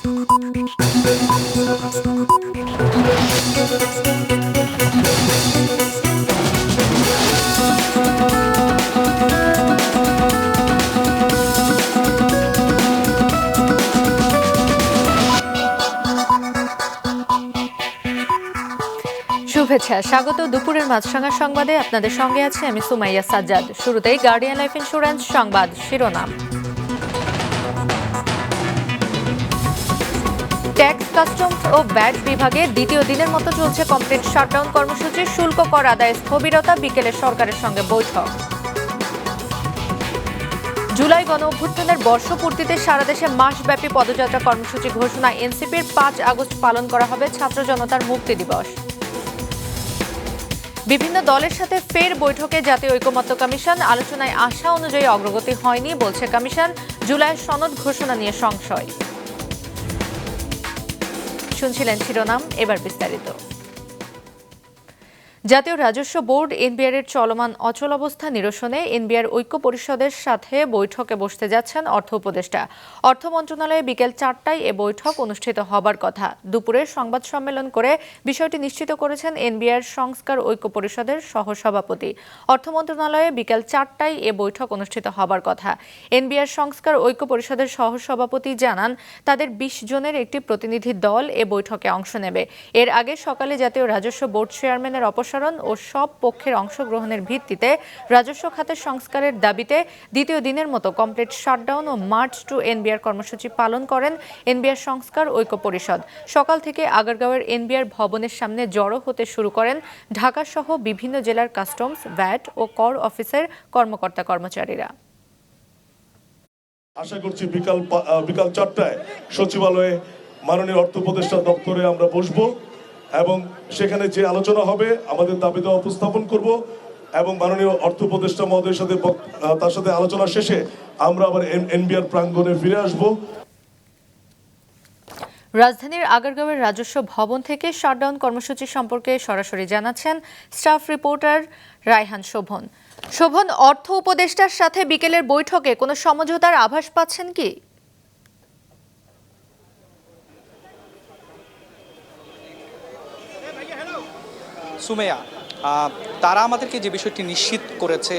শুভেচ্ছা, স্বাগত দুপুরের মাছরাঙা সংবাদে। আপনাদের সঙ্গে আছে আমি সুমাইয়া সাজ্জাদ। শুরুতেই গার্ডিয়ান লাইফ ইন্স্যুরেন্স সংবাদ শিরোনাম। ট্যাক্স, কাস্টমস ও ভ্যাট বিভাগে দ্বিতীয় দিনের মতো চলছে কমপ্লিট শাটডাউন কর্মসূচি। শুল্ক কর আদায়ে স্থবিরতা, বিকেলে সরকারের সঙ্গে বৈঠক। জুলাই গণ অভ্যুত্থানের বর্ষপূর্তিতে সারা দেশে মাসব্যাপী পদযাত্রা কর্মসূচি ঘোষণা এনসিপির। ৫ আগস্ট পালন করা হবে ছাত্র জনতার মুক্তি দিবস। বিভিন্ন দলের সাথে ফের বৈঠকে জাতীয় ঐকমত্য কমিশন। আলোচনায় আশা অনুযায়ী অগ্রগতি হয়নি বলছে কমিশন। জুলাইয়ের সনদ ঘোষণা নিয়ে সংশয়। শুনছিলেন শিরোনাম, এবার বিস্তারিত। জাতীয় রাজস্ব বোর্ড এনবিআর এর চলমান অচল অবস্থা নিরসনে এনবিআর ঐক্য পরিষদের সাথে বৈঠকে বসতে যাচ্ছেন অর্থ উপদেষ্টা। অর্থ মন্ত্রণালয়ে বিকেল ৪টায় এ বৈঠক অনুষ্ঠিত হবার কথা। দুপুরে সংবাদ সম্মেলন করে বিষয়টি নিশ্চিত করেছেন এনবিআর সংস্কার ঐক্য পরিষদের সহসভাপতি। অর্থ মন্ত্রণালয়ে বিকেল ৪টায় এ বৈঠক অনুষ্ঠিত হবার কথা। এনবিআর সংস্কার ঐক্য পরিষদের সহসভাপতি জানান, তাদের ২০ জনের একটি প্রতিনিধি দল এ বৈঠকে অংশ নেবে। এর আগে সকালে জাতীয় রাজস্ব বোর্ড চেয়ারম্যানের অপসারণ ও সব পক্ষের অংশগ্রহণের ভিত্তিতে রাজস্ব খাতের সংস্কারের দাবিতে দ্বিতীয় দিনের মতো কমপ্লিট শাটডাউন ও মার্চ টু এনবিআর কর্মসূচি পালন করেন এনবিআর সংস্কার ঐক্য পরিষদ। সকাল থেকে আগারগাঁওয়ের এনবিআর ভবনের সামনে জড়ো হতে শুরু করেন ঢাকা সহ বিভিন্ন জেলার কাস্টমস, ভ্যাট ও কর অফিসের কর্মকর্তা কর্মচারীরা। আশা করছি বিকাল ৪টায় সচিবালয়ে মাননীয় অর্থ উপদেষ্টা দপ্তরে আমরা বসবো এবং সেখানে যে আলোচনা হবে আমাদের দাবি দেওয়া উপস্থাপন করব এবং মাননীয় অর্থ উপদেষ্টা মহোদয়ের সাথে তার সাথে আলোচনা শেষে আমরা আবার এনবিআর প্রাঙ্গণে ফিরে আসব। রাজধানীর আগারগাঁওয়ের রাজস্ব ভবন থেকে শাটডাউন কর্মসূচি সম্পর্কে সরাসরি জানাচ্ছেন স্টাফ রিপোর্টার রায়হান শোভন। শোভন, অর্থ উপদেষ্টার সাথে বিকেলের বৈঠকে কোনো সমঝোতার আভাস পাচ্ছেন কি? সুমেয়া, তারা আমাদেরকে যে বিষয়টি নিশ্চিত করেছে,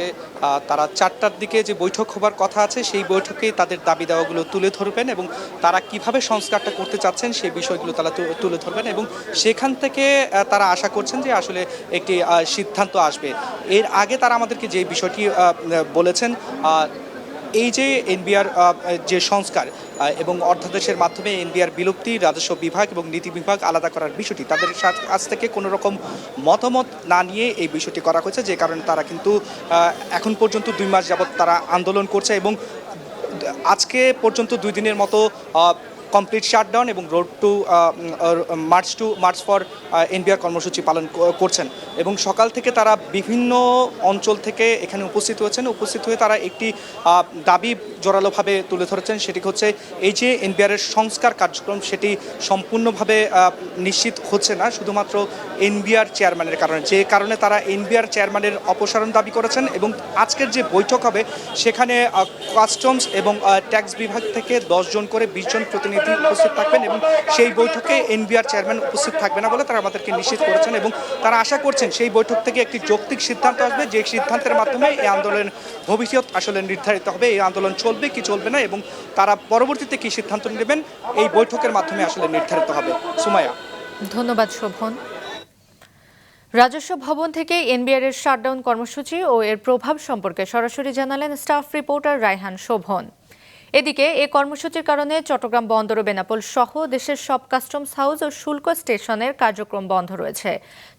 তারা ৪টার দিকে যে বৈঠক হবার কথা আছে সেই বৈঠকেই তাদের দাবি দেওয়াগুলো তুলে ধরবেন এবং তারা কিভাবে সংস্কারটা করতে চাচ্ছেন সেই বিষয়গুলো তারা তুলে ধরবেন এবং সেখান থেকে তারা আশা করছেন যে আসলে একটি সিদ্ধান্ত আসবে। এর আগে তারা আমাদেরকে যে বিষয়টি বলেছেন, এই যে এনবিআর যে সংস্কার এবং অর্থাদেশের মাধ্যমে এনবিআর বিলুপ্তি, রাজস্ব বিভাগ এবং নীতি বিভাগ আলাদা করার বিষয়টি তাদের কাছ থেকে কোনো রকম মতামত না নিয়ে এই বিষয়টি করা হয়েছে, যে কারণে তারা কিন্তু এখন পর্যন্ত ২ মাস যাবৎ তারা আন্দোলন করছে এবং আজকে পর্যন্ত ২ দিনের মতো কমপ্লিট শাটডাউন এবং road to march for NBR কর্মসূচি পালন করছেন এবং সকাল থেকে তারা বিভিন্ন অঞ্চল থেকে এখানে উপস্থিত হয়ে তারা একটি দাবি জোরালোভাবে তুলে ধরেছেন। সেটি হচ্ছে এই যে এনবিআরের সংস্কার কার্যক্রম সেটি সম্পূর্ণভাবে নিশ্চিত হচ্ছে না শুধুমাত্র এনবিআর চেয়ারম্যানের কারণে, যে কারণে তারা এনবিআর চেয়ারম্যানের অপসারণ দাবি করেছেন এবং আজকের যে বৈঠক হবে সেখানে কাস্টমস এবং ট্যাক্স বিভাগ থেকে 10 জন করে 20 জন প্রতিনিধি উপস্থিত থাকবেন এবং সেই বৈঠকে এনবিআর চেয়ারম্যান উপস্থিত থাকবে না বলে তারা আমাদেরকে নিশ্চিত করেছেন এবং তারা আশা করছেন সেই বৈঠক থেকে একটি যৌক্তিক সিদ্ধান্ত আসবে, যে সিদ্ধান্তের মাধ্যমে এই আন্দোলনের ভবিষ্যৎ আসলে নির্ধারিত হবে। এই আন্দোলন চলবে কি চলবে না এবং তারা পরবর্তীতে কি সিদ্ধান্ত নেবেন এই বৈঠকের মাধ্যমে আসলে নির্ধারিত হবে। সুমাইয়া, ধন্যবাদ শোভন। রাজস্ব ভবন থেকে এনবিআর এর শাটডাউন কর্মসূচি ও এর প্রভাব সম্পর্কে সরাসরি জানালেন স্টাফ রিপোর্টার রায়হান শোভন। এদিকে এই কর্মসূচির কারণে চট্টগ্রাম বন্দর ও বেনাপোল সহ দেশের সব কাস্টমস হাউস ও শুল্ক স্টেশনের কার্যক্রম বন্ধ রয়েছে।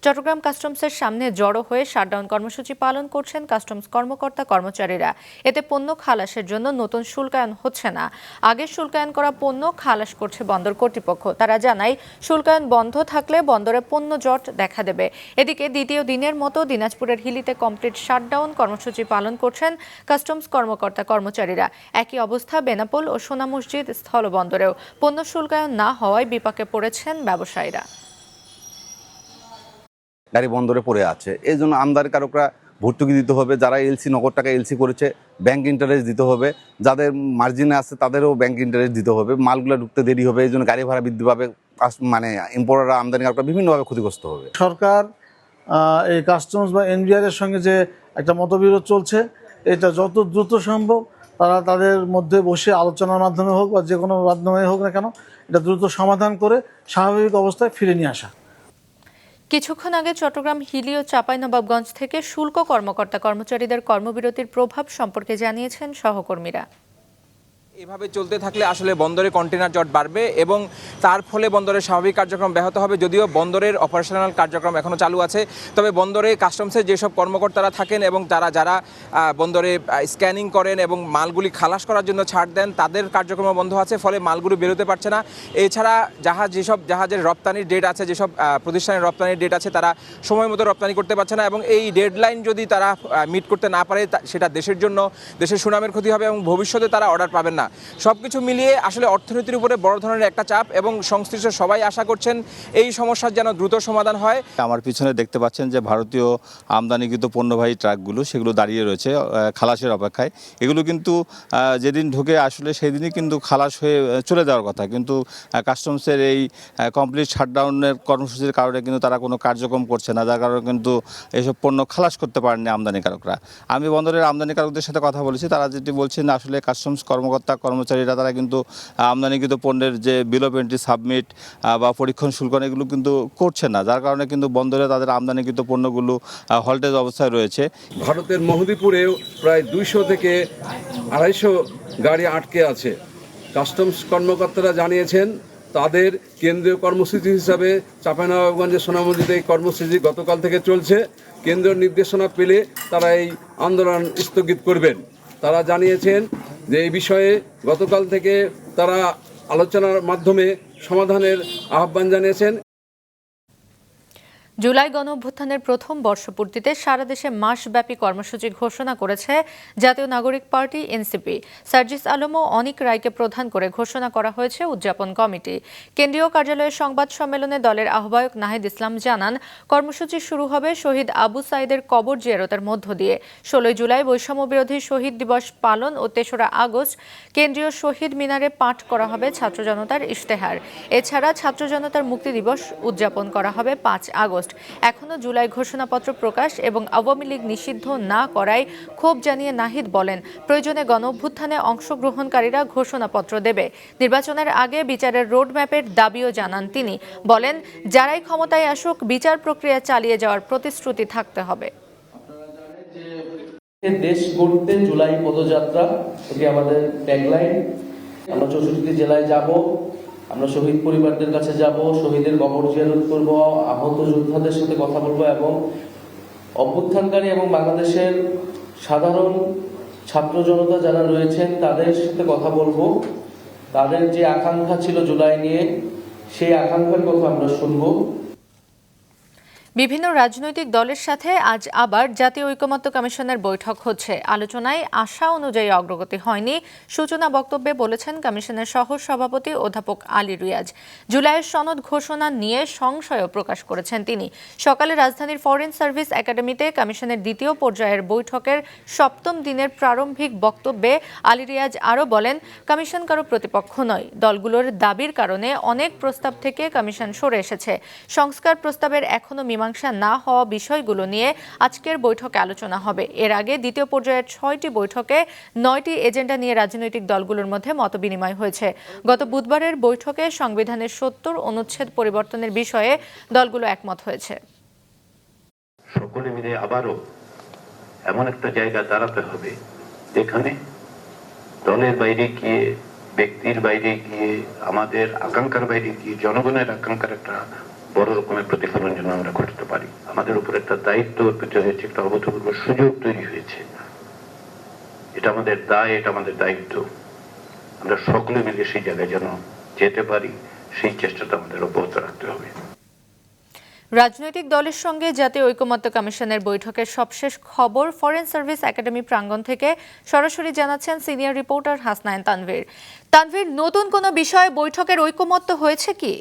চট্টগ্রাম কাস্টমসের সামনে জড়ো হয়ে শাটডাউন কর্মসূচি পালন করছেন কাস্টমস কর্মকর্তা কর্মচারীরা। এতে পণ্য খালাসের জন্য নতুন শুল্কায়ন হচ্ছে না। আগে শুল্কায়ন করা পণ্য খালাস করছে বন্দর কর্তৃপক্ষ। তারা জানায়, শুল্কায়ন বন্ধ থাকলে বন্দরে পণ্য জট দেখা দেবে। এদিকে দ্বিতীয় দিনের মতো দিনাজপুরের হিলিতে কমপ্লিট শাটডাউন কর্মসূচি পালন করছেন কাস্টমস কর্মকর্তা কর্মচারীরা। একই অবস্থা বেনাপোল ও সোনা মসজিদ স্থলবন্দরেও। পণ্য শুল্কায়ন না হওয়ায় বিপাকে পড়েছেন ব্যবসায়ীরা। গাড়ি বন্দরে পড়ে আছে, এই জন্য আমদানিকারকরা ভর্তুকি দিতে হবে, যারা এলসি নগদ টাকা এলসি করেছে ব্যাংক ইন্টারেস্ট দিতে হবে, যাদের মার্জিনে আছে তাদেরও ব্যাংক ইন্টারেস্ট দিতে হবে, মালগুলো ঢুকতে দেরি হবে, এই জন্য গাড়ি ভাড়া বৃদ্ধি পাবে, মানে ইম্পোর্টাররা আমদানিকারকরা বিভিন্নভাবে ক্ষতিগ্রস্ত হবে। সরকার এই কাস্টমস বা এনবিআরের সঙ্গে যে একটা মতবিরোধ চলছে, এটা যত দ্রুত সম্ভব তারা তাদের মধ্যে বসে আলোচনার মাধ্যমে হোক বা যে কোনো মাধ্যমে হোক না কেন, এটা দ্রুত সমাধান করে স্বাভাবিক অবস্থায় ফিরে নিয়ে আসা। কিছুক্ষণ আগে চট্টগ্রাম হিলি ও চাঁপাইনবাবগঞ্জ থেকে শুল্ক কর্মকর্তা কর্মচারীদের কর্মবিরতির প্রভাব সম্পর্কে জানিয়েছেন সহকর্মীরা। এভাবে চলতে থাকলে আসলে বন্দরে কন্টেনার জট বাড়বে এবং তার ফলে বন্দরের স্বাভাবিক কার্যক্রম ব্যাহত হবে। যদিও বন্দরের অপারেশনাল কার্যক্রম এখনও চালু আছে, তবে বন্দরে কাস্টমসের যেসব কর্মকর্তারা থাকেন এবং যারা বন্দরে স্ক্যানিং করেন এবং মালগুলি খালাস করার জন্য ছাড় দেন, তাদের কার্যক্রম বন্ধ আছে, ফলে মালগুলি বেরোতে পারছে না। এছাড়া যেসব জাহাজের রপ্তানির ডেট আছে, যেসব প্রতিষ্ঠানের রপ্তানির ডেট আছে, তারা সময় মতো রপ্তানি করতে পারছে না এবং এই ডেডলাইন যদি তারা মিট করতে না পারে সেটা দেশের জন্য, দেশের সুনামের ক্ষতি হবে এবং ভবিষ্যতে তারা অর্ডার পাবেন না। সবকিছু মিলিয়ে আসলে অর্থনীতির উপরে বড় ধরনের একটা চাপ এবং সংশ্লিষ্ট সবাই আশা করছেন এই সমস্যার যেন দ্রুত সমাধান হয়। আমার পিছনে দেখতে পাচ্ছেন যে ভারতীয় আমদানিকৃত পণ্যবাহী ট্রাকগুলো সেগুলো দাঁড়িয়ে রয়েছে খালাসের অপেক্ষায়। এগুলো কিন্তু যেদিন ঢুকে আসলে সেই দিনই কিন্তু খালাস হয়ে চলে যাওয়ার কথা, কিন্তু কাস্টমসের এই কমপ্লিট শাটডাউনের কর্মসূচির কারণে কিন্তু তারা কোনো কার্যক্রম করছে না, যার কারণে কিন্তু এসব পণ্য খালাস করতে পারেননি আমদানিকারকরা। আমি বন্দরের আমদানিকারকদের সাথে কথা বলেছি, তারা যেটি বলছেন আসলে কাস্টমস কর্মচারীরা তারা কিন্তু আমদানিকৃত পণ্যের যে বিল অফ এন্ট্রি সাবমিট বা পরীক্ষণ শুল্ক এগুলো কিন্তু করছে না, যার কারণে কিন্তু বন্দরে তাদের আমদানিকৃত পণ্যগুলো হলটেজ অবস্থায় রয়েছে। ভারতের মেহদিপুরেও প্রায় 200 থেকে 250 গাড়ি আটকে আছে। কাস্টমস কর্মকর্তারা জানিয়েছেন তাদের কেন্দ্রীয় কর্মসূচি হিসাবে চাঁপাইনবাবগঞ্জের সোনামুড়িতে এই কর্মসূচি গতকাল থেকে চলছে। কেন্দ্রীয় নির্দেশনা পেলে তারা এই আন্দোলন স্থগিত করবেন। তারা জানিয়েছেন যে এই বিষয়ে গতকাল থেকে তারা আলোচনার মাধ্যমে সমাধানের আহ্বান জানিয়েছেন। জুলাই গণঅভ্যুত্থানের প্রথম বর্ষপূর্তিতে সারা দেশে মাসব্যাপী কর্মসূচি ঘোষণা করেছে জাতীয় নাগরিক পার্টি এনসিপি। সার্জিস আলম ও অনিক রায়কে প্রধান করে ঘোষণা করা হয়েছে উদযাপন কমিটি। কেন্দ্রীয় কার্যালয়ের সংবাদ সম্মেলনে দলের আহ্বায়ক নাহিদ ইসলাম জানান, কর্মসূচি শুরু হবে শহীদ আবু সাইদের কবর জিয়ারতের মধ্য দিয়ে। 16 জুলাই বৈষম্য বিরোধী শহীদ দিবস পালন ও 3রা আগস্ট কেন্দ্রীয় শহীদ মিনারে পাঠ করা হবে ছাত্র জনতার ইশতেহার। এছাড়া ছাত্র জনতার মুক্তি দিবস উদযাপন করা হবে 5 আগস্ট। এখনো জুলাই ঘোষণাপত্র প্রকাশ এবং আওয়ামী লীগ নিষিদ্ধ না করায় ক্ষোভ জানিয়ে নাহিদ বলেন, প্রয়োজনে গণঅভ্যুত্থানে অংশগ্রহণকারীরা ঘোষণাপত্র দেবে। নির্বাচনের আগে বিচারের রোডম্যাপের দাবিও জানান তিনি। বলেন, যারাই ক্ষমতায় আসুক বিচার প্রক্রিয়া চালিয়ে যাওয়ার প্রতিশ্রুতি থাকতে হবে। দেশ গড়তে জুলাই পদযাত্রা, এটি আমাদের ট্যাগলাইন। আমরা 64টি জেলায় যাব, আমরা শহীদ পরিবারদের কাছে যাব, শহীদের কবর জিয়ারত করব, আহত যোদ্ধাদের সাথে কথা বলবো এবং অভ্যুত্থানকারী এবং বাংলাদেশের সাধারণ ছাত্র জনতা যারা রয়েছেন তাদের সাথে কথা বলবো। তাদের যে আকাঙ্ক্ষা ছিল জুলাই নিয়ে, সেই আকাঙ্ক্ষার কথা আমরা শুনবো। বিভিন্ন রাজনৈতিক দলের সাথে আজ আবার জাতীয় ঐকমত্য কমিশনের বৈঠক হচ্ছে। আলোচনায় আশা অনুযায়ী অগ্রগতি হয়নি সূচনা বক্তব্যে বলেছেন কমিশনের সহ সভাপতি অধ্যাপক আলী রিয়াজ। জুলাইয়ের সনদ ঘোষণা নিয়ে সংশয় প্রকাশ করেছেন তিনি। সকালে রাজধানীর ফরেন সার্ভিস একাডেমিতে কমিশনের দ্বিতীয় পর্যায়ের বৈঠকের 7ম দিনের প্রারম্ভিক বক্তব্যে আলী রিয়াজ আরও বলেন, কমিশন কারো প্রতিপক্ষ নয়। দলগুলোর দাবির কারণে অনেক প্রস্তাব থেকে কমিশন সরে এসেছে। সংস্কার প্রস্তাবের এখনো মীমাংসা না হওয়া বিষয়গুলো নিয়ে আজকের বৈঠকে আলোচনা হবে। এর আগে দ্বিতীয় পর্যায়ের 6টি বৈঠকে 9টি এজেন্ডা নিয়ে রাজনৈতিক দলগুলোর মধ্যে মতবিনিময় হয়েছে। গত বুধবারের বৈঠকে সংবিধানের 70 অনুচ্ছেদ পরিবর্তনের বিষয়ে দলগুলো একমত হয়েছে। সকলে মিলে আবারও এমন একটা জায়গা দাঁড়াতে হবে যেখানে দলের বাইরে গিয়ে, ব্যক্তির বাইরে গিয়ে, আমাদের আকাঙ্ক্ষার বাইরে গিয়ে জনগণের আকাঙ্ক্ষার একটা বড় রকমের প্রতিফলন যেন আমরা করতে পারি। আমাদের উপর একটা দায়িত্ব অর্পিত হয়েছে, একটা অভূতপূর্ব সুযোগ তৈরি হয়েছে। এটা আমাদের দায়, এটা আমাদের দায়িত্ব। আমরা সকলে মিলে সেই জায়গায় যেন যেতে পারি, সেই চেষ্টাটা আমাদের অব্যাহত রাখতে হবে। রাজনৈতিক দলের সঙ্গে জাতীয় ঐকমত্য কমিশনের বৈঠকের সবশেষ খবর ফরেন সার্ভিস একাডেমি প্রাঙ্গণ থেকে সরাসরি জানাচ্ছেন সিনিয়র রিপোর্টার হাসনাইন তানভীর। তানভীর, নতুন কোনো বিষয়ে বৈঠকের ঐকমত্য হয়েছে কি?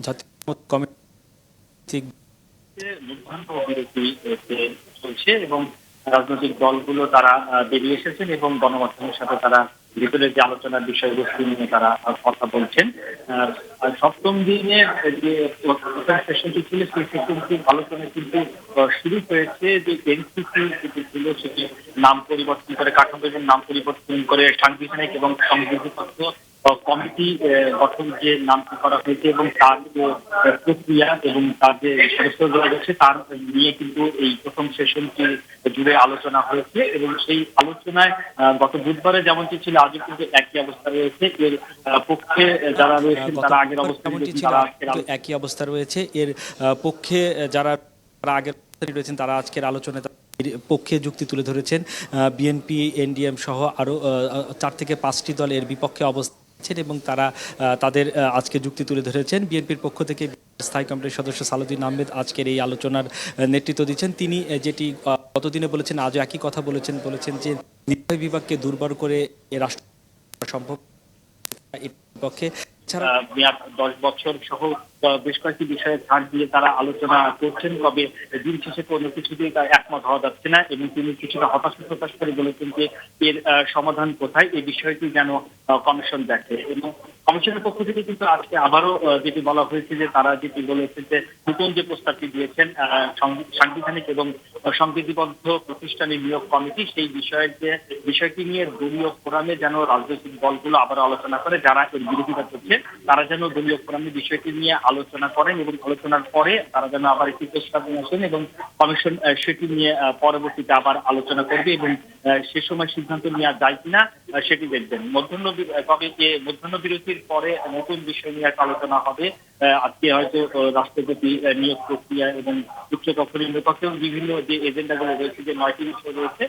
জাতীয় কমিটি মধ্যাহ্ন বিরতি চলছে এবং রাজনৈতিক দলগুলো তারা বেরিয়ে এসেছেন এবং গণমাধ্যমের সাথে তারা ভিতরে যে আলোচনার বিষয়বস্তু নিয়ে তারা কথা বলছেন। সপ্তম দিনের যে সেশনটি ছিল সেই সেশনটির আলোচনা কিন্তু শুরু হয়েছে যে এনসিসি যেটি ছিল সেটি নাম পরিবর্তন করে কাঠামো এবং নাম পরিবর্তন করে সাংবিধানিক এবং সংবিধিবদ্ধ কমিটি গঠন যে নামটি করা হয়েছে এবং তার যে প্রক্রিয়া এবং তার যে সদস্যরা রয়েছে তার নিয়ে কিন্তু এই প্রথম সেশনটি জুড়ে আলোচনা হয়েছে এবং সেই আলোচনায় গত বুধবারে যেমনটি ছিল আজও কিন্তু একই অবস্থা রয়েছে। এর পক্ষে যারা রয়েছেন তারা আগের অবস্থা একই অবস্থা রয়েছে, এর পক্ষে যারা আগের রয়েছেন তারা আজকের আলোচনায় পক্ষে যুক্তি তুলে ধরেছেন। বিএনপি, এনডিএম সহ আরও 4 থেকে 5টি দল এর বিপক্ষে অবস্থান এবং তারা তাদের আজকে যুক্তি তুলে ধরেছেন। বিএনপির পক্ষ থেকে স্থায়ী কমিটির সদস্য সালাউদ্দিন আহমেদ আজকের এই আলোচনার নেতৃত্ব দিচ্ছেন। তিনি যেটি গতদিনে বলেছেন আজও একই কথা বলেছেন যে নির্বাহী বিভাগকে দুর্বল করে রাষ্ট্র সম্ভব পক্ষে মেয়াদ 10 বছর সহ বেশ কয়েকটি বিষয়ে ছাড় দিয়ে তারা আলোচনা করছেন, তবে দিন শেষে কোনো কিছুতেই একমত হওয়া যাচ্ছে না এবং তিনি কিছুটা হতাশা প্রকাশ করে বলেছেন যে এর সমাধান কোথায়, এই বিষয়টি যেন কমিশন দেখে। এবং কমিশনের পক্ষ থেকে কিন্তু আজকে আবারও যেটি বলা হয়েছে যে তারা যেটি বলেছে যে নতুন যে প্রস্তাবটি দিয়েছেন সাংবিধানিক এবং সংবিধিবদ্ধ প্রতিষ্ঠানের নিয়োগ কমিটি, সেই বিষয়টি নিয়ে দলীয় ফোরামে যেন রাজনৈতিক দলগুলো আবার আলোচনা করে, যারা এর বিরোধিতা করছে তারা যেন দলীয় ফোরামে বিষয়টি নিয়ে আলোচনা করেন এবং আলোচনার পরে তারা যেন আবার একটি প্রস্তাব নিয়ে আসেন এবং কমিশন সেটি নিয়ে পরবর্তীতে আবার আলোচনা করবে এবং সে সময় সিদ্ধান্ত নেওয়া যায় কিনা সেটি দেখবেন। তবে মধ্যাহ্ন বিরতির পরে নতুন বিষয় নিয়ে একটা আলোচনা হবে। আজকে হয়তো রাষ্ট্রপতি নিয়োগ প্রক্রিয়া এবং উচ্চকক্ষ নিম্নকক্ষেও বিভিন্ন যে এজেন্ডাগুলো রয়েছে, যে 9টি বিষয় রয়েছে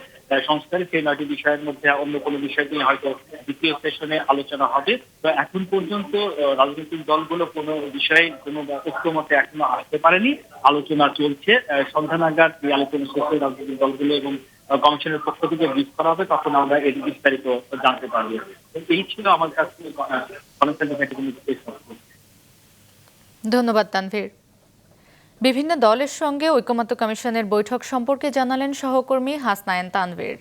সংস্কারের, সেই 9টি বিষয়ের মধ্যে অন্য কোনো বিষয় নিয়ে হয়তো দ্বিতীয় সেশনে আলোচনা হবে। তো এখন পর্যন্ত রাজনৈতিক দলগুলো কোনো বিষয়ে কোনো ঐক্যমতে এখনো আসতে পারেনি, আলোচনা চলছে। সন্ধ্যা নাগাদ এই আলোচনা শেষে রাজনৈতিক দলগুলো এবং কমিশনের পক্ষ থেকে ব্রিফ করা হবে, তখন আমরা এর বিস্তারিত জানতে পারবো। এই ছিল আমার কাছে ধন্যবাদ তানভীর। বিভিন্ন দলের সঙ্গে ঐকমত্য কমিশনের বৈঠক সম্পর্কে জানালেন সহকর্মী হাসনায়েন তানভীর।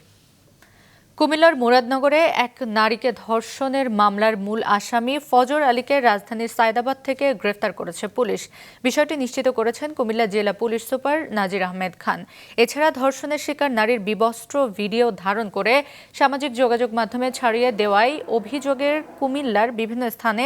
কুমিল্লার মুরাদনগরে এক নারীকে ধর্ষণের মামলার মূল আসামি ফজর আলীকে রাজধানীর সায়দাবাদ থেকে গ্রেফতার করেছে পুলিশ। বিষয়টি নিশ্চিত করেছেন কুমিল্লা জেলা পুলিশ সুপার নাজির আহমেদ খান। এছাড়া ধর্ষণের শিকার নারীর বিবস্ত্র ভিডিও ধারণ করে সামাজিক যোগাযোগ মাধ্যমে ছড়িয়ে দেওয়ায় অভিযোগের কুমিল্লার বিভিন্ন স্থানে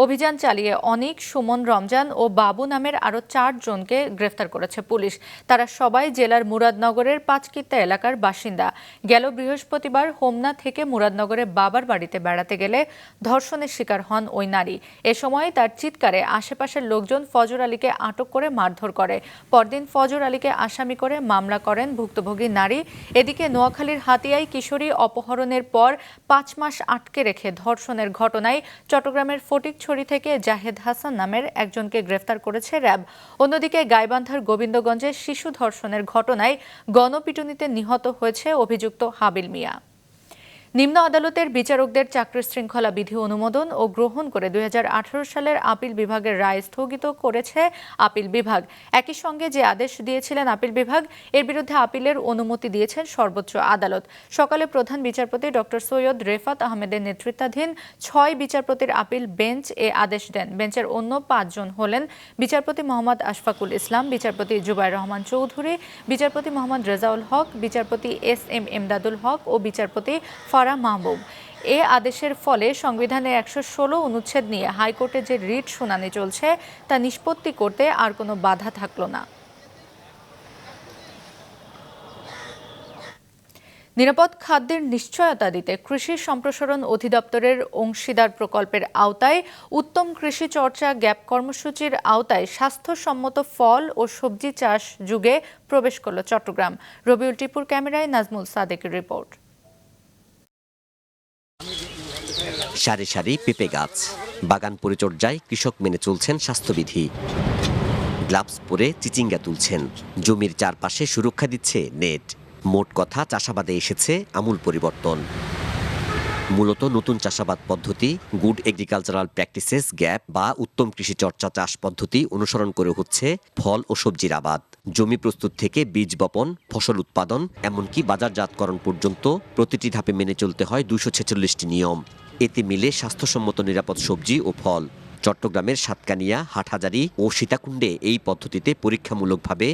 অভিযান চালিয়ে অনিক, সুমন, রমজান ও বাবু নামের আরও 4 জনকে গ্রেফতার করেছে পুলিশ। তারা সবাই জেলার মুরাদনগরের পাঁচকিত্তা এলাকার বাসিন্দা। গেল বৃহস্পতিবার হোমনা থেকে মুরাদনগরে বাবার বাড়িতে বেড়াতে গেলে ধর্ষণের শিকার হন ওই নারী। এ সময় তার চিৎকারে আশেপাশের লোকজন ফজর আলীকে আটক করে মারধর করে। পরদিন ফজর আলীকে আসামি করে মামলা করেন ভুক্তভোগী নারী। এদিকে নোয়াখালীর হাতিয়ায় কিশোরী অপহরণের পর 5 মাস আটকে রেখে ধর্ষণের ঘটনায় চট্টগ্রামের ফটিকছড়ি থেকে জাহেদ হাসান নামের একজনকে গ্রেফতার করেছে র্যাব। অন্যদিকে গাইবান্ধার গোবিন্দগঞ্জে শিশু ধর্ষণের ঘটনায় গণপিটুনিতে নিহত হয়েছে অভিযুক্ত হাবিল মিয়া। নিম্ন আদালতের বিচারকদের চাকরি শৃঙ্খলা বিধি অনুমোদন ও গ্রহণ করে 2018 সালের আপিল বিভাগের রায় স্থগিত করেছে আপিল বিভাগ। একই সঙ্গে যে আদেশ দিয়েছিলেন আপিল বিভাগ, এর বিরুদ্ধে আপিলের অনুমতি দিয়েছেন সর্বোচ্চ আদালত। সকালে প্রধান বিচারপতি ডক্টর সৈয়দ রেফাত আহমেদের নেতৃত্বাধীন 6 বিচারপতির আপিল বেঞ্চ এ আদেশ দেন। বেঞ্চের অন্য 5 জন হলেন বিচারপতি মোহাম্মদ আশফাকুল ইসলাম, বিচারপতি জুবাইর রহমান চৌধুরী, বিচারপতি মোহাম্মদ রেজাউল হক, বিচারপতি SM এমদাদুল হক ও বিচারপতি ফারা মাহবুব। এ আদেশের ফলে সংবিধানের 116 অনুচ্ছেদ নিয়ে হাইকোর্টে যে রিট শুনানি চলছে তা নিষ্পত্তি করতে আর কোনো বাধা থাকল না। নিরাপদ খাদ্যের নিশ্চয়তা দিতে কৃষি সম্প্রসারণ অধিদপ্তরের অংশীদার প্রকল্পের আওতায় উত্তম কৃষি চর্চা গ্যাপ কর্মসূচির আওতায় স্বাস্থ্যসম্মত ফল ও সবজি চাষ যুগে প্রবেশ করল চট্টগ্রাম। রবিউল টিপুর ক্যামেরায় নাজমুল সাদেকের রিপোর্ট। সারি সারি পেঁপে গাছ, বাগান পরিচর্যায় কৃষক মেনে চলছেন স্বাস্থ্যবিধি। গ্লাভস পরে চিচিঙ্গা তুলছেন, জমির চারপাশে সুরক্ষা দিচ্ছে নেট। মোট কথা চাষাবাদে এসেছে আমূল পরিবর্তন। মূলত নতুন চাষাবাদ পদ্ধতি, গুড এগ্রিকালচারাল প্র্যাকটিসেস গ্যাপ বা উত্তম কৃষি চর্চা চাষ পদ্ধতি অনুসরণ করে হচ্ছে ফল ও সবজির আবাদ। জমি প্রস্তুত থেকে বীজ বপন, ফসল উৎপাদন এমনকি বাজারজাতকরণ পর্যন্ত প্রতিটি ধাপে মেনে চলতে হয় 246টি নিয়ম। এতে মিলে স্বাস্থ্যসম্মত নিরাপদ সবজি ও ফল। চট্টগ্রামের সাতকানিয়া, হাটহাজারী ও সীতাকুণ্ডে এই পদ্ধতিতে পরীক্ষামূলকভাবে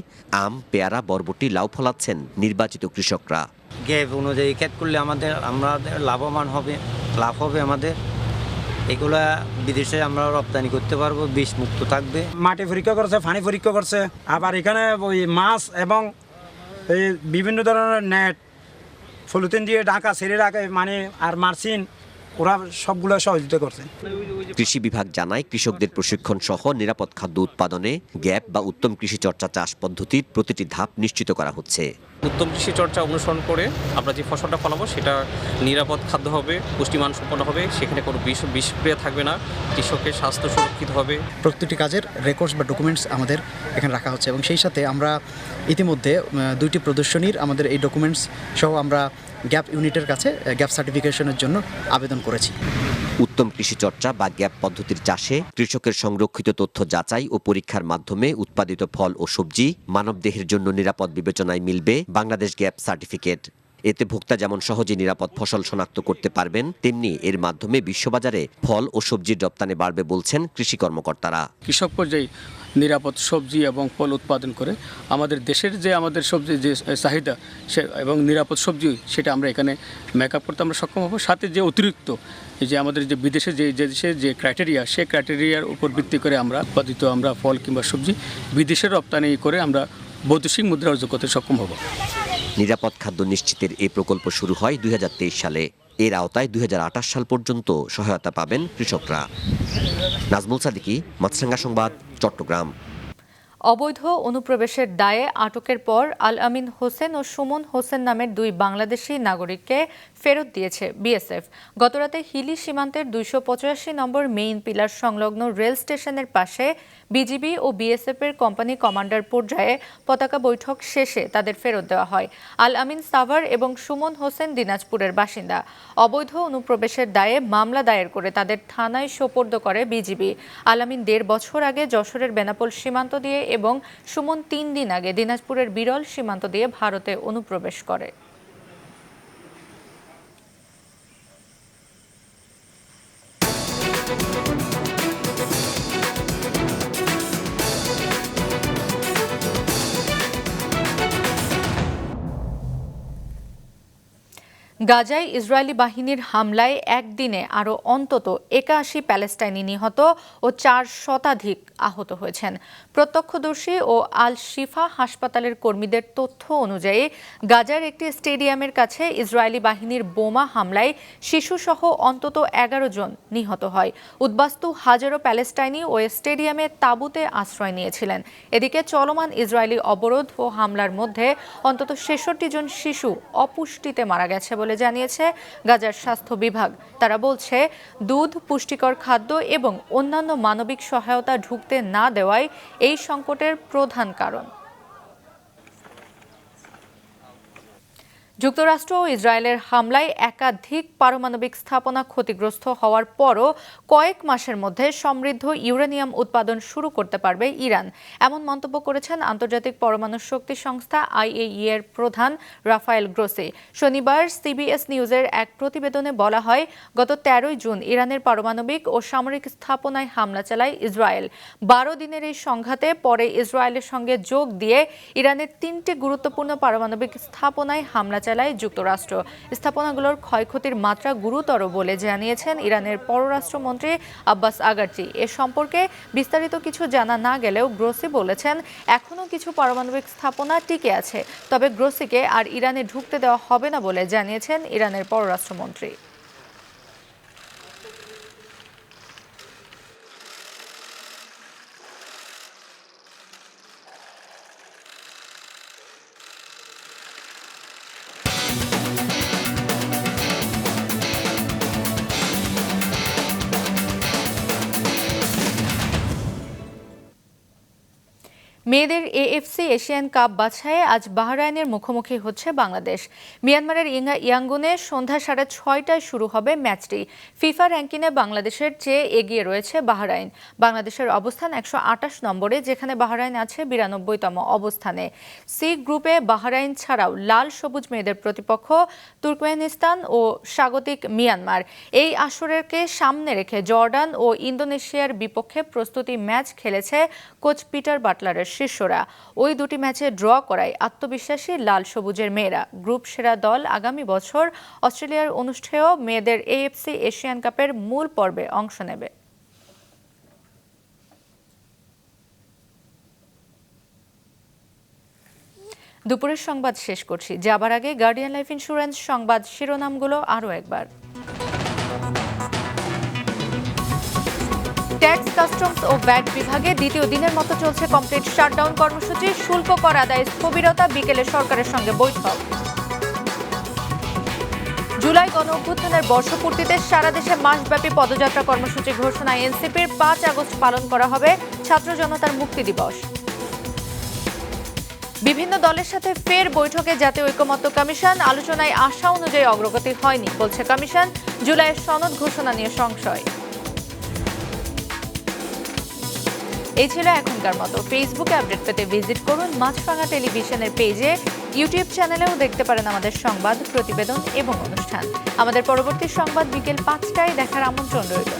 আম, পেয়ারা, বরবটি, লাউ ফলাচ্ছেন নির্বাচিত কৃষকরা। গ্যাপ অনুযায়ী ক্ষেত করলে আমাদের লাভবান হবে, লাভ হবে আমাদের। এগুলা বিদেশে আমরা রপ্তানি করতে পারবো, বিষ মুক্ত থাকবে। মাটি পরীক্ষা করছে, পানি পরীক্ষা করছে, আবার এখানে ওই মাছ এবং এই বিভিন্ন ধরনের নেট পলিথিন দিয়ে ঢাকা ছেড়ে রাখে মানে আর মার্সিন ওরা সবগুলো সহযোগিতা করছে। কৃষি বিভাগ জানায় কৃষকদের প্রশিক্ষণ সহ নিরাপদ খাদ্য উৎপাদনে গ্যাপ বা উত্তম কৃষি চর্চা চাষ পদ্ধতির প্রতিটি ধাপ নিশ্চিত করা হচ্ছে। উত্তম কৃষি চর্চা অনুসরণ করে আমরা যে ফসলটা ফলাবো সেটা নিরাপদ খাদ্য হবে, পুষ্টিমান সম্পন্ন হবে, সেখানে কোনো বিষক্রিয়া থাকবে না, কৃষকের স্বাস্থ্য সুরক্ষিত হবে। প্রত্যেকটি কাজের রেকর্ডস বা ডকুমেন্টস আমাদের এখানে রাখা হচ্ছে এবং সেই সাথে আমরা ইতিমধ্যে 2টি প্রদর্শনীর আমাদের এই ডকুমেন্টস সহ আমরা গ্যাপ ইউনিটের কাছে গ্যাপ সার্টিফিকেশনের জন্য আবেদন করেছি। উত্তম কৃষি চর্চা বা গ্যাপ পদ্ধতির চাষে কৃষকের সংরক্ষিত তথ্য যাচাই ও পরীক্ষার মাধ্যমে উৎপাদিত ফল ও সবজি মানবদেহের জন্য নিরাপদ বিবেচনায় মিলবে বাংলাদেশ গ্যাপ সার্টিফিকেট। এতে ভোক্তা যেমন সহজে নিরাপদ ফসল শনাক্ত করতে পারবেন, তেমনি এর মাধ্যমে বিশ্ববাজারে ফল ও সবজির রপ্তানি বাড়বে বলছেন কৃষি কর্মকর্তারা। কৃষক পর্যায়ে নিরাপদ সবজি এবং ফল উৎপাদন করে আমাদের দেশের যে আমাদের সবজির যে চাহিদা সে এবং নিরাপদ সবজি সেটা আমরা এখানে মেকআপ করতে আমরা সক্ষম হব। সাথে যে অতিরিক্ত এই যে আমাদের যে বিদেশে যে দেশের যে ক্রাইটেরিয়া সেই ক্রাইটেরিয়ার উপর ভিত্তি করে আমরা উৎপাদিত আমরা ফল কিংবা সবজি বিদেশে রপ্তানি করে আমরা বৈদেশিক মুদ্রা অর্জন করতে সক্ষম হব। নিরাপদ খাদ্য নিশ্চিতের এই প্রকল্প শুরু হয় 2023 সালে। এর আওতায় 2028 সাল পর্যন্ত সহায়তা পাবেন কৃষকরা। নাজমুল সাদিকি, মাছরাঙ্গা সংবাদ, চট্টগ্রাম। অবৈধ অনুপ্রবেশের দায়ে আটকের পর আল আমিন হোসেন ও সুমন হোসেন নামের 2 বাংলাদেশি নাগরিককে ফেরত দিয়েছে বিএসএফ। গতরাতে হিলি সীমান্তের 285 নম্বর মেইন পিলার সংলগ্ন রেল স্টেশনের পাশে বিজিবি ও বিএসএফের কোম্পানি কমান্ডার পর্যায়ে পতাকা বৈঠক শেষে তাদের ফেরত দেওয়া হয়। আল আমিন সাভার এবং সুমন হোসেন দিনাজপুরের বাসিন্দা। অবৈধ অনুপ্রবেশের দায়ে মামলা দায়ের করে তাদের থানায় সোপর্দ করে বিজিবি। আল আমিন 1.5 বছর আগে যশোরের বেনাপোল সীমান্ত দিয়ে এবং সুমন 3 দিন আগে দিনাজপুরের বিরল সীমান্ত দিয়ে ভারতে অনুপ্রবেশ করে। গাজায় ইসরায়েলি বাহিনীর হামলায় একদিনে আরও অন্তত 81 প্যালেস্টাইনি নিহত ও 4 শতাধিক আহত হয়েছেন। প্রত্যক্ষদর্শী ও আল শিফা হাসপাতালের কর্মীদের তথ্য অনুযায়ী গাজার একটি স্টেডিয়ামের কাছে ইসরায়েলি বাহিনীর বোমা হামলায় শিশুসহ অন্তত 11 জন নিহত হয়। উদ্বাস্তু হাজারো প্যালেস্টাইনি ও স্টেডিয়ামে তাঁবুতে আশ্রয় নিয়েছিলেন। এদিকে চলমান ইসরায়েলি অবরোধ ও হামলার মধ্যে অন্তত 66 জন শিশু অপুষ্টিতে মারা গেছে বলে জানিয়েছে গাজার স্বাস্থ্য বিভাগ। তারা বলছে দুধ, পুষ্টিকর খাদ্য এবং অন্যান্য মানবিক সহায়তা ঢুকতে না দেওয়াই এই সংকটের প্রধান কারণ। যুক্তরাষ্ট্র ও ইসরায়েলের হামলায় একাধিক পারমাণবিক স্থাপনা ক্ষতিগ্রস্ত হওয়ার পরও কয়েক মাসের মধ্যে সমৃদ্ধ ইউরেনিয়াম উৎপাদন শুরু করতে পারবে ইরান, এমন মন্তব্য করেছেন আন্তর্জাতিক পরমাণু শক্তি সংস্থা IAEA এর প্রধান রাফায়েল গ্রোসি। শনিবার CBS নিউজের এক প্রতিবেদনে বলা হয়, গত 13 জুন ইরানের পারমাণবিক ও সামরিক স্থাপনায় হামলা চালায় ইসরায়েল। 12 দিনের এই সংঘাতে পরে ইসরায়েলের সঙ্গে যোগ দিয়ে ইরানের 3টি গুরুত্বপূর্ণ পারমাণবিক স্থাপনায় হামলা চালায় যুক্তরাষ্ট্র। স্থাপনাগুলোর ক্ষয়ক্ষতির মাত্রা গুরুতর বলে জানিয়েছেন ইরানের পররাষ্ট্রমন্ত্রী আব্বাস আগারচি। এ সম্পর্কে বিস্তারিত কিছু জানা না গেলেও গ্রোসি বলেছেন, এখনও কিছু পারমাণবিক স্থাপনা টিকে আছে। তবে গ্রোসিকে আর ইরানে ঢুকতে দেওয়া হবে না বলে জানিয়েছেন ইরানের পররাষ্ট্রমন্ত্রী। মেয়েদের এএফসি এশিয়ান কাপ বাছাইয়ে আজ বাহরাইনের মুখোমুখি হচ্ছে বাংলাদেশ। মিয়ানমারের ইয়াঙ্গুনে সন্ধ্যা 6:30টায় শুরু হবে ম্যাচটি। ফিফা র্যাঙ্কিংয়ে বাংলাদেশের চেয়ে এগিয়ে রয়েছে বাহরাইন। বাংলাদেশের অবস্থান 128 নম্বরে, যেখানে বাহরাইন আছে 92তম অবস্থানে। সি গ্রুপে বাহরাইন ছাড়াও লাল সবুজ মেয়েদের প্রতিপক্ষ তুর্কমেনিস্তান ও স্বাগতিক মিয়ানমার। এই আসরকে সামনে রেখে জর্ডান ও ইন্দোনেশিয়ার বিপক্ষে প্রস্তুতি ম্যাচ খেলেছে কোচ পিটার বাটলারের শিষ্যরা। ওই দুটি ম্যাচে ড্র করায় আত্মবিশ্বাসী লাল সবুজের মেয়েরা। গ্রুপ সেরা দল আগামী বছর অস্ট্রেলিয়ার অনুষ্ঠেয় মেয়েদের এএফসি এশিয়ান কাপের মূল পর্বে অংশ নেবে। দুপুরের সংবাদ শেষ করছি, যাবার আগে গার্ডিয়ান লাইফ ইন্স্যুরেন্স সংবাদ শিরোনামগুলো আরও একবার। ট্যাক্স, কাস্টমস ও ভ্যাট বিভাগে দ্বিতীয় দিনের মতো চলছে কমপ্লিট শাটডাউন কর্মসূচি। শুল্ক কর আদায়ে স্থবিরতা, বিকেলে সরকারের সঙ্গে বৈঠক। জুলাই গণ অভ্যুত্থানের বর্ষপূর্তিতে সারা দেশে মাসব্যাপী পদযাত্রা কর্মসূচি ঘোষণা এনসিপির। 5 আগস্ট পালন করা হবে ছাত্র জনতার মুক্তি দিবস। বিভিন্ন দলের সাথে ফের বৈঠকে জাতীয় ঐকমত্য কমিশন। আলোচনায় আশা অনুযায়ী অগ্রগতি হয়নি বলছে কমিশন। জুলাইয়ের সনদ ঘোষণা নিয়ে সংশয়। এই ছিল এখনকার মতো। ফেসবুকে আপডেট পেতে ভিজিট করুন মাছরাঙা টেলিভিশনের পেজে। ইউটিউব চ্যানেলেও দেখতে পারেন আমাদের সংবাদ, প্রতিবেদন এবং অনুষ্ঠান। আমাদের পরবর্তী সংবাদ বিকেল 5টায় দেখার আমন্ত্রণ রইল।